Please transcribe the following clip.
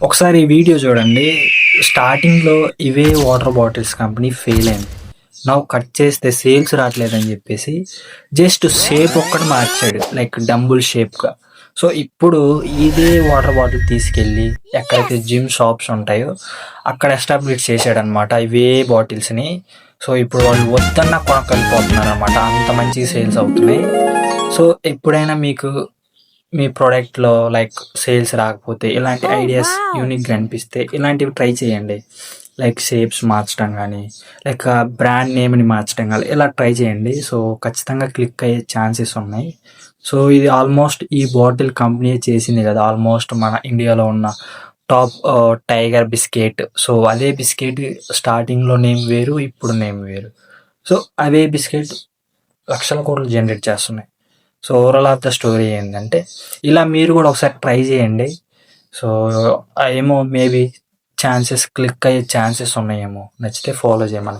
ఒకసారి ఈ వీడియో చూడండి. స్టార్టింగ్‌లో ఇవే వాటర్ బాటిల్స్ కంపెనీ ఫెయిల్ అయింది. నౌ కట్ చేస్తే సేల్స్ రావట్లేదని చెప్పేసి జస్ట్ షేప్ ఒక్కటి మార్చాడు. Like dumbbell షేప్‌గా. సో, ఇప్పుడు ఇదే వాటర్ బాటిల్ తీసుకెళ్ళి ఎక్కడైతే జిమ్ షాప్స్ ఉంటాయో అక్కడ ఎస్టాబ్లిష్ చేశాడనమాట ఇవే బాటిల్స్‌ని. సో, ఇప్పుడు వాళ్ళు వద్దన్నా కొనక్కలిపోతున్నారనమాట. అంత మంచిగా సేల్స్ అవుతున్నాయి. సో, ఎప్పుడైనా మీకు మీ ప్రొడక్ట్‌లో లైక్ సేల్స్ రాకపోతే ఇలాంటి ఐడియాస్ యూనిక్‌గా అనిపిస్తే ఇలాంటివి ట్రై చేయండి. లైక్ షేప్స్ మార్చడం గానీ, లైక్ బ్రాండ్ నేమ్‌ని మార్చడం గానీ ఇలా ట్రై చేయండి. సో, ఖచ్చితంగా క్లిక్ అయ్యే ఛాన్సెస్ ఉన్నాయి. సో, ఇది ఆల్మోస్ట్ ఈ బాటిల్ కంపెనీయే చేసింది గదా! ఆల్మోస్ట్ మన ఇండియాలో ఉన్న టాప్ టైగర్ బిస్కెట్. సో, అదే బిస్కెట్ స్టార్టింగ్‌లో నేమ్ వేరు, ఇప్పుడు నేమ్ వేరు. సో, అవే బిస్కెట్ లక్షల కోట్లు జనరేట్ చేస్తున్నాయి. So, overall of the story ఏందంటే, ఇలా మీరు గూడా ఒకసారి ట్రై జేయండి. సో, ఏమో మేబీ క్లిక్ అయ్యే ఛాన్సెస్ ఉన్నాయేమో. నచ్చితే ఫాలో చేయమని